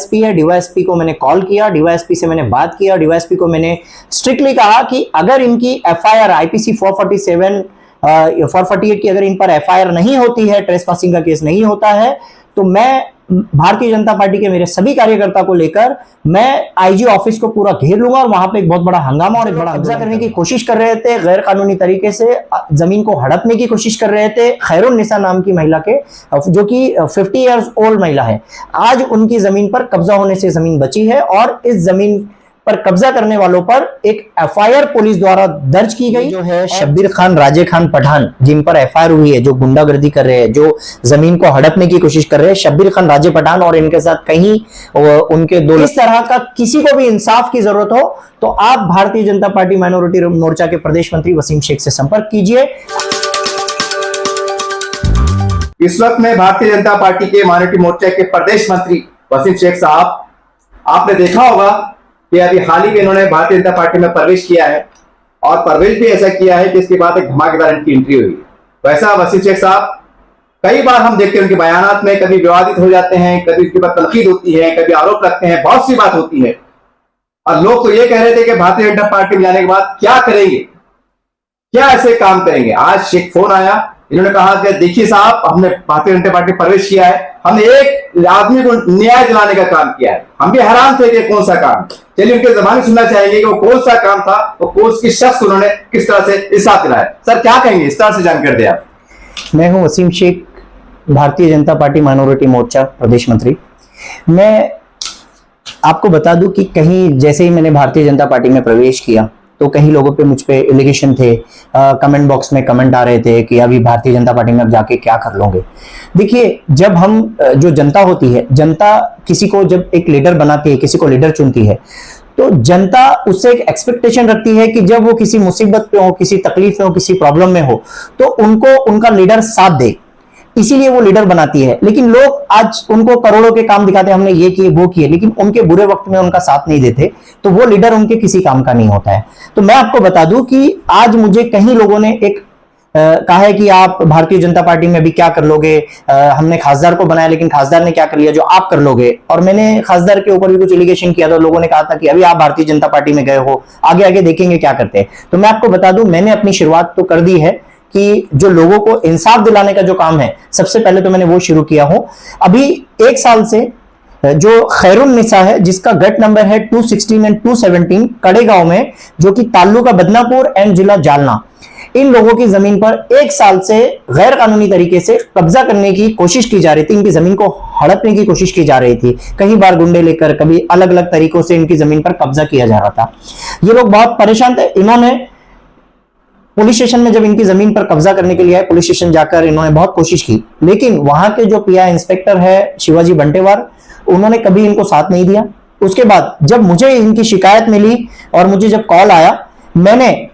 DYSP है, DYSP को मैंने कॉल किया, डीवाईएसपी से मैंने बात किया, डीवाईएसपी को मैंने स्ट्रिक्टली कहा कि अगर इनकी एफआईआर आईपीसी 447 448 की अगर इन पर एफआईआर नहीं होती है, ट्रेसपासिंग का केस नहीं होता है, तो मैं भारतीय जनता पार्टी के मेरे सभी कार्यकर्ता को लेकर मैं आईजी ऑफिस को पूरा घेर लूंगा और वहां पे एक बहुत बड़ा हंगामा और एक बड़ा कब्जा करने की कोशिश कर रहे थे, गैर कानूनी तरीके से जमीन को हड़पने की कोशिश कर रहे थे खैरुन्निसा नाम की महिला के, जो कि 50 इयर्स ओल्ड महिला है। आज उनकी जमीन पर कब्जा होने से जमीन बची है और इस जमीन पर कब्जा करने वालों पर एक एफआईआर पुलिस द्वारा दर्ज की गई, जो है शब्बीर खान, राजे खान पठान, जिन पर एफआईआर हुई है, जो गुंडागर्दी कर रहे हैं, जो जमीन को हड़पने की कोशिश कर रहे हैं, शब्बीर खान, राजे पठान और इनके साथ कहीं उनके दो, इस तरह का किसी को भी इंसाफ की जरूरत हो तो आप भारतीय जनता पार्टी माइनॉरिटी मोर्चा के प्रदेश मंत्री वसीम शेख से संपर्क कीजिए। इस वक्त में भारतीय जनता पार्टी के माइनॉरिटी मोर्चा के प्रदेश मंत्री वसीम शेख साहब, आपने देखा होगा कि अभी हाल ही में इन्होंने भारतीय जनता पार्टी में प्रवेश किया है और प्रवेश भी ऐसा किया है कि इसके बाद एक धमाकेदार इनकी एंट्री हुई। वैसा वसीम शेख साहब, कई बार हम देखते हैं उनके बयानात में कभी विवादित हो जाते हैं, कभी उसके बाद तनकीद होती है, कभी आरोप लगते हैं, बहुत सी बात होती है और लोग तो ये कह रहे थे कि भारतीय जनता पार्टी में जाने के बाद क्या करेंगे, क्या ऐसे काम करेंगे। आज एक फोन आया, इन्होंने कहा कि देखिए साहब, हमने भारतीय जनता पार्टी प्रवेश किया है, हमने एक आदमी को न्याय दिलाने का काम किया है। हम भी हैरान थे कि कौन सा काम। चलिए उनके जबानी सुनना चाहेंगे कि वो कौन सा काम था, वो कौन सी शख्स उन्होंने किस तरह से इंसाफ दिलाया। सर क्या कहेंगे, इस तरह से जानकारी दें आप। मैं हूं वसीम शेख, भारतीय जनता पार्टी माइनॉरिटी मोर्चा प्रदेश मंत्री। मैं आपको बता दूं कि कहीं जैसे ही मैंने भारतीय जनता पार्टी में प्रवेश किया तो कई लोगों पे मुझ पे एलिगेशन थे, कमेंट बॉक्स में कमेंट आ रहे थे कि अभी भारतीय जनता पार्टी में अब जाके क्या कर लोगे। देखिए, जब हम जो जनता होती है, जनता किसी को जब एक लीडर बनाती है, किसी को लीडर चुनती है, तो जनता उससे एक एक्सपेक्टेशन रखती है कि जब वो किसी मुसीबत पे हो, किसी तकलीफ में हो, किसी प्रॉब्लम में हो, तो उनको उनका लीडर साथ दे, इसीलिए वो लीडर बनाती है। लेकिन लोग आज उनको करोड़ों के काम दिखाते हैं, हमने ये किए वो किए, लेकिन उनके बुरे वक्त में उनका साथ नहीं देते, तो वो लीडर उनके किसी काम का नहीं होता है। तो मैं आपको बता दूं कि आज मुझे कई लोगों ने एक कहा है कि आप भारतीय जनता पार्टी में भी क्या कर लोगे, हमने खासदार को बनाया लेकिन खासदार ने क्या कर लिया जो आप कर लोगे। और मैंने खासदार के ऊपर भी कुछ एलिगेशन किया था, लोगों ने कहा था कि अभी आप भारतीय जनता पार्टी में गए हो, आगे आगे देखेंगे क्या करते हैं। तो मैं आपको बता दूं, मैंने अपनी शुरुआत तो कर दी है कि जो लोगों को इंसाफ दिलाने का जो काम है, सबसे पहले तो मैंने वो शुरू किया हूं। अभी 1 साल से जो खैरुन्निसा है, जिसका गट नंबर है 216 एंड 217 कड़ेगांव में, जो कि तालुका बदनापुर एंड जिला जालना, इन लोगों की जमीन पर 1 साल से गैर कानूनी तरीके से कब्जा करने की कोशिश की जा रही थी। इनकी जमीन को हड़पने की कोशिश की जा रही थी, कई बार गुंडे लेकर, कभी अलग अलग तरीकों से इनकी जमीन पर कब्जा किया जा रहा था। ये लोग बहुत परेशान थे। इन्होंने पुलिस स्टेशन में जब इनकी जमीन पर कब्जा करने के लिए आए, पुलिस स्टेशन जाकर इन्होंने बहुत कोशिश की, लेकिन वहां के जो पीआई इंस्पेक्टर है शिवाजी बंटेवार, उन्होंने कभी इनको साथ नहीं दिया। उसके बाद जब मुझे इनकी शिकायत मिली और मुझे जब कॉल आया, मैंने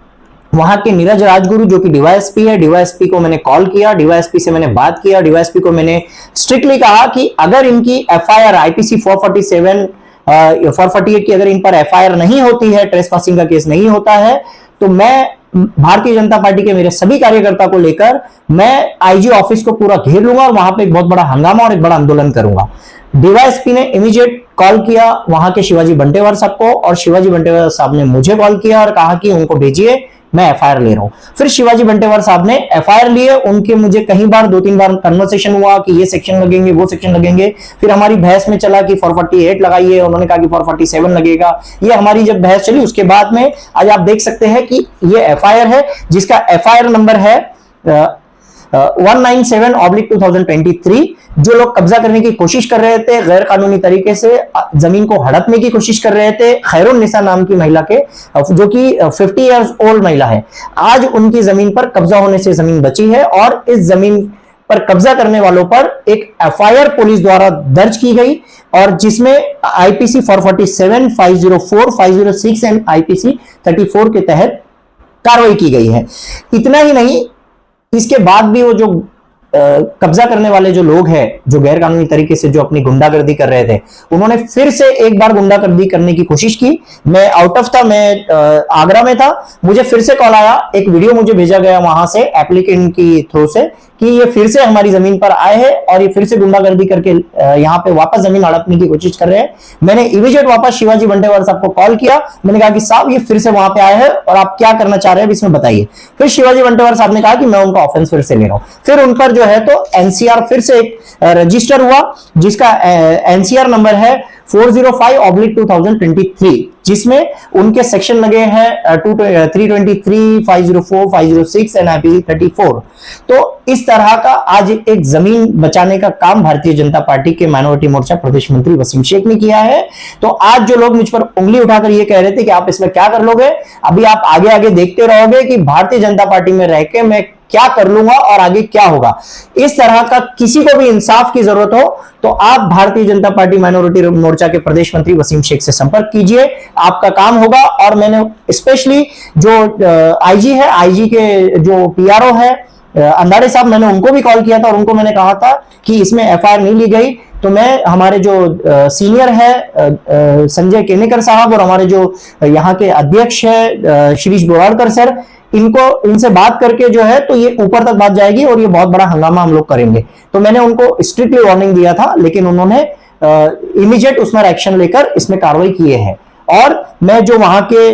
वहां के नीरज राजगुरु, जो कि डीवाईएसपी है, डीवाईएसपी को मैंने कॉल किया, डीवाईएसपी से मैंने बात किया, डीवाईएसपी को मैंने स्ट्रिक्टली कहा कि अगर इनकी एफआईआर आईपीसी 447 448 की अगर इन पर एफआईआर नहीं होती है, ट्रेसपासिंग का केस नहीं होता है, तो मैं भारतीय जनता पार्टी के मेरे सभी कार्यकर्ता को लेकर मैं आईजी ऑफिस को पूरा घेर लूंगा और वहां पे एक बहुत बड़ा हंगामा और एक बड़ा आंदोलन करूंगा। डीवाईएसपी ने इमीडिएट कॉल किया वहां के शिवाजी बंटेवार साहब को, और शिवाजी बंटेवार साहब ने मुझे कॉल किया और कहा कि उनको भेजिए, मैं एफआईआर ले रहा हूं। फिर शिवाजी बंटेवार साहब ने एफआईआर लिए, उनके मुझे कई बार 2-3 बार कन्वर्सेशन हुआ कि ये सेक्शन लगेंगे, वो सेक्शन लगेंगे। फिर हमारी बहस में चला कि 448 लगाइए, उन्होंने कहा कि 447 लगेगा। ये हमारी जब बहस चली, उसके बाद में आज आप देख सकते हैं कि ये एफआईआर है, जिसका एफआईआर नंबर है 197/2023। जो लोग कब्जा करने की कोशिश कर रहे थे, गैर कानूनी तरीके से जमीन को हड़पने की कोशिश कर रहे थे खैरुन्निसा नाम की महिला के, जो कि 50 इयर्स ओल्ड महिला है, आज उनकी जमीन पर कब्जा होने से जमीन बची है और इस जमीन पर कब्जा करने वालों पर एक एफआईआर पुलिस द्वारा दर्ज की गई, और जिसमें आईपीसी 447, 504, 506 एंड आईपीसी 34 के तहत कार्रवाई की गई है। इतना ही नहीं, इसके बाद भी वो जो कब्जा करने वाले जो लोग हैं, जो गैर कानूनी तरीके से जो अपनी गुंडागर्दी कर रहे थे, उन्होंने फिर से एक बार गुंडागर्दी करने की कोशिश की। मैं आउट ऑफ था, मैं आगरा में था, मुझे फिर से कॉल आया, एक वीडियो मुझे भेजा गया वहां से एप्लीकेंट की थ्रू से कि ये फिर से हमारी जमीन पर आए हैं और ये फिर से गुंडागर्दी करके यहाँ पे वापस जमीन हड़पने की कोशिश कर रहे हैं। मैंने इमीडिएट वापस शिवाजी बंटेवार साहब को कॉल किया, मैंने कहा कि साहब ये फिर से वहां पे आए हैं और आप क्या करना चाह रहे हैं इसमें बताइए। फिर शिवाजी बंटेवार साहब ने कहा कि मैं उनका ऑफेंस फिर से ले रहा हूं। फिर उन पर जो है तो एनसीआर फिर से एक रजिस्टर हुआ, जिसका एनसीआर नंबर है 405/2023, जिसमें उनके सेक्शन लगे हैं 323, 504, 506 एंड IP 34। तो इस तरह का आज एक जमीन बचाने का काम भारतीय जनता पार्टी के माइनॉरिटी मोर्चा प्रदेश मंत्री वसीम शेख ने किया है। तो आज जो लोग मुझ पर उंगली उठाकर ये कह रहे थे कि आप इसमें क्या कर लोगे, अभी आप आगे आगे देखते रहोगे कि भारतीय जनता पार्टी में रह के मैं क्या कर लूंगा और आगे क्या होगा। इस तरह का किसी को भी इंसाफ की जरूरत हो तो आप भारतीय जनता पार्टी माइनॉरिटी मोर्चा के प्रदेश मंत्री वसीम शेख से संपर्क कीजिए, आपका काम होगा। और मैंने स्पेशली जो आईजी है, आईजी के जो PRO है अंदाड़े साहब, मैंने उनको भी कॉल किया था और उनको मैंने कहा था कि इसमें FIR नहीं ली गई। तो मैं हमारे जो सीनियर है संजय केनेकर साहब और हमारे जो यहाँ के अध्यक्ष है शिरीष बोराड़कर सर, इनसे बात करके जो है तो ये ऊपर तक बात जाएगी और ये बहुत बड़ा हंगामा हम लोग करेंगे। तो मैंने उनको स्ट्रिक्टली वार्निंग दिया था, लेकिन उन्होंने इमीडिएट उसमें एक्शन लेकर इसमें कार्रवाई किए हैं। और मैं जो वहां के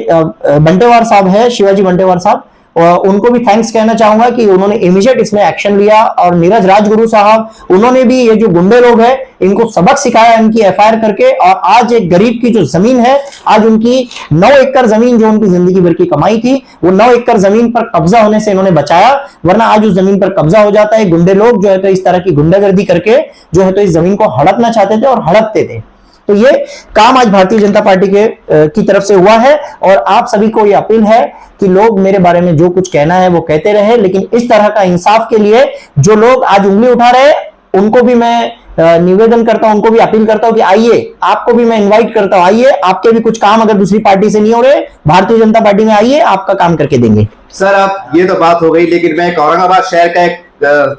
बंटेवार साहब है, शिवाजी बंटेवार साहब, उनको भी थैंक्स कहना चाहूंगा कि उन्होंने इमीडिएट इसमें एक्शन लिया। और नीरज राजगुरु साहब, उन्होंने भी ये जो गुंडे लोग हैं इनको सबक सिखाया इनकी FIR करके। और आज एक गरीब की जो जमीन है, आज उनकी 9 एकड़ जमीन जो उनकी जिंदगी भर की कमाई थी, वो 9 एकड़ जमीन पर कब्जा होने से इन्होंने बचाया, वरना आज उस जमीन पर कब्जा हो जाता है। गुंडे लोग जो है तो इस तरह की गुंडागर्दी करके जो है तो इस जमीन को हड़पना चाहते थे और हड़पते थे। तो ये काम आज भारतीय जनता पार्टी की तरफ से हुआ है। और आप सभी को ये अपील है कि लोग मेरे बारे में जो कुछ कहना है वो कहते रहे, लेकिन इस तरह का इंसाफ के लिए जो लोग आज उंगली उठा रहे हैं उनको भी मैं निवेदन करता हूं, उनको भी अपील करता हूं कि आइए, आपको भी मैं इनवाइट करता हूं, आइए, आपके भी कुछ काम अगर दूसरी पार्टी से नहीं हो रहे, भारतीय जनता पार्टी में आइए, आपका काम करके देंगे। सर आप ये तो बात हो गई, लेकिन मैं एक औरंगाबाद शहर का एक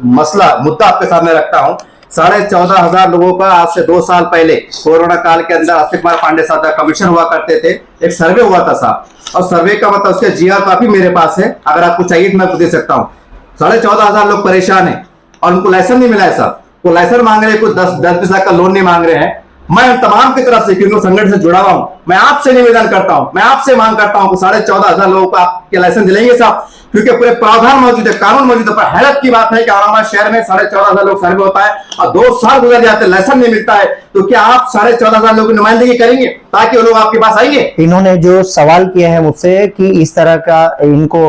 मुद्दा आपके सामने रखता हूं। 14,500 लोगों का आज से 2 साल पहले कोरोना काल के अंदर अक्षय कुमार पांडे साहब का कमीशन हुआ करते थे, एक सर्वे हुआ था साहब, और सर्वे का मतलब उसके GR कॉपी मेरे पास है, अगर आपको चाहिए तो मैं आपको दे सकता हूँ। 14,500 लोग परेशान है और उनको लाइसेंस नहीं मिला है साहब, वो लाइसेंस मांग रहे हैं, कुछ 10-20 लाख का लोन नहीं मांग रहे हैं। मैं तमाम की तरफ से, क्योंकि संगठन से जुड़ा हुआ हूं, मैं आपसे निवेदन करता हूं, मैं आपसे मांग करता हूं कि 14,500 लोगों को आपके लाइसेंस दिलाएंगे साहब, क्योंकि पूरे प्रावधान मौजूद है, कानून मौजूद है। पर हैरत की बात है कि औरंगाबाद शहर में 14,500 लोग सर्वे होता है और 2 साल गुजर जाते हैं, लाइसेंस नहीं मिलता है। तो क्या आप 14,500 लोगों की नुमाइंदगी करेंगे ताकि वो लोग आपके पास आएंगे? इन्होंने जो सवाल किया है मुझसे कि इस तरह का इनको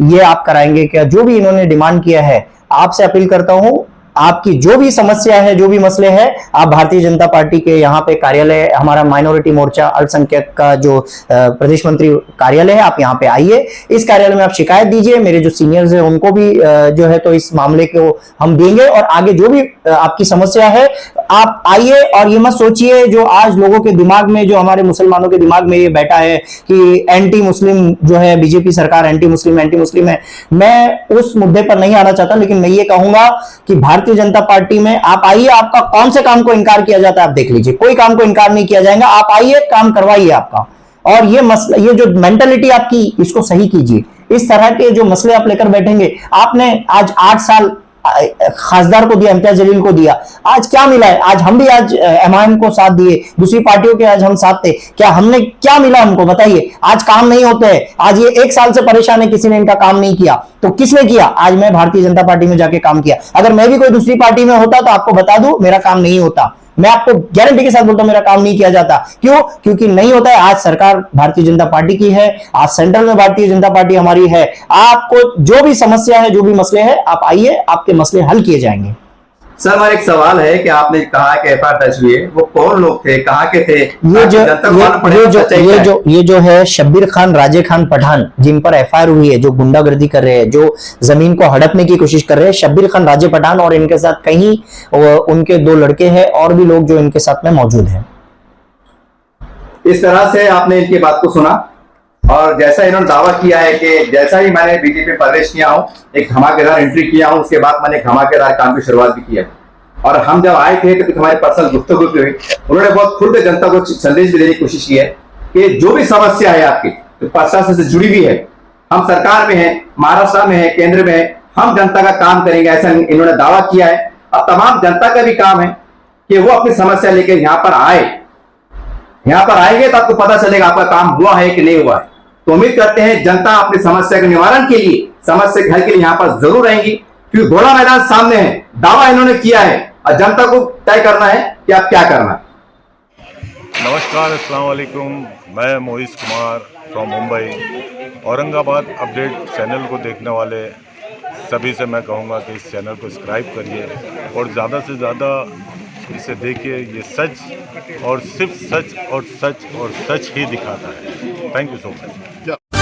ये आप कराएंगे क्या, जो भी इन्होंने डिमांड किया है, आपसे अपील करता हूं, आपकी जो भी समस्या है, जो भी मसले हैं, आप भारतीय जनता पार्टी के यहाँ पे कार्यालय, हमारा माइनॉरिटी मोर्चा अल्पसंख्यक का जो प्रदेश मंत्री कार्यालय है, आप यहाँ पे आइए, इस कार्यालय में आप शिकायत दीजिए। मेरे जो सीनियर्स हैं उनको भी जो है तो इस मामले को हम देंगे। और आगे जो भी आपकी समस्या है आप आइए, और ये मत सोचिए जो आज लोगों के दिमाग में, जो हमारे मुसलमानों के दिमाग में ये बैठा है कि एंटी मुस्लिम जो है, बीजेपी सरकार एंटी मुस्लिम है। मैं उस मुद्दे पर नहीं आना चाहता, लेकिन मैं ये कहूंगा कि भारतीय जनता पार्टी में आप आइए, आपका कौन से काम को इनकार किया जाता है आप देख लीजिए, कोई काम को इनकार नहीं किया जाएगा। आप आइए, काम करवाइए आपका। और ये मसला, ये जो मेंटालिटी आपकी, इसको सही कीजिए। इस तरह के जो मसले आप लेकर बैठेंगे, आपने आज 8 साल खासदार को दिया, इम्तियाज जलील को दिया, आज क्या मिला है? आज हम भी आज MIM को साथ दिए, दूसरी पार्टियों के आज हम साथ थे, क्या हमने क्या मिला हमको बताइए? आज काम नहीं होते हैं, आज ये 1 साल से परेशान है, किसी ने इनका काम नहीं किया, तो किसने किया? आज मैं भारतीय जनता पार्टी में जाके काम किया। अगर मैं भी कोई दूसरी पार्टी में होता तो आपको बता दूं, मेरा काम नहीं होता, मैं आपको गारंटी के साथ बोलता हूं, मेरा काम नहीं किया जाता। क्यों? क्योंकि नहीं होता है। आज सरकार भारतीय जनता पार्टी की है, आज सेंट्रल में भारतीय जनता पार्टी हमारी है। आपको जो भी समस्या है, जो भी मसले हैं, आप आइए, आपके मसले हल किए जाएंगे। सर हमारा एक सवाल है कि आपने कहा कि FIR दर्ज हुई है, वो कौन लोग थे, कहाँ के थे? ये जो है शब्बीर खान, राजे खान पठान, जिन पर FIR हुई है, जो गुंडागर्दी कर रहे हैं, जो जमीन को हड़पने की कोशिश कर रहे हैं, शब्बीर खान, राजे पठान, और इनके साथ कहीं उनके 2 लड़के हैं और भी लोग जो इनके साथ में मौजूद हैं। इस तरह से आपने इनकी बात को सुना, और जैसा इन्होंने दावा किया है कि जैसा ही मैंने बीजेपी में प्रवेश किया हूं, एक धमाकेदार एंट्री किया हूं, उसके बाद मैंने धमाकेदार काम की शुरुआत भी किया। और हम जब आए थे तो कुछ हमारी पर्सनल गुफ्तगू भी हुई, उन्होंने बहुत खुल के जनता को संदेश भी देने की कोशिश की है कि जो भी समस्या है आपकी, तो प्रशासन से जुड़ी हुई है, हम सरकार में हैं, महाराष्ट्र में है, केंद्र में है, हम जनता का काम करेंगे, ऐसा इन्होंने दावा किया है। अब तमाम जनता का भी काम है कि वो अपनी समस्या लेकर यहां पर आए। यहां पर आएंगे तो आपको पता चलेगा आपका काम हुआ है कि नहीं हुआ है। तो उम्मीद करते हैं जनता अपनी समस्या के निवारण के लिए, समस्या के हल के लिए यहां पर जरूर रहेंगी, क्योंकि घोड़ा मैदान सामने है, दावा इन्होंने किया है और जनता को तय करना है कि आप क्या करना है। नमस्कार, अस्सलाम वालेकुम। मैं Mohit Kumar from Mumbai. Aurangabad update channel को देखने वाले सभी से मैं कहूँगा कि इस चैनल को सब्सक्राइब करिए और ज़्यादा से ज़्यादा इसे देखिए। ये सच और सिर्फ सच और सच और सच ही दिखाता है। Thank you so much.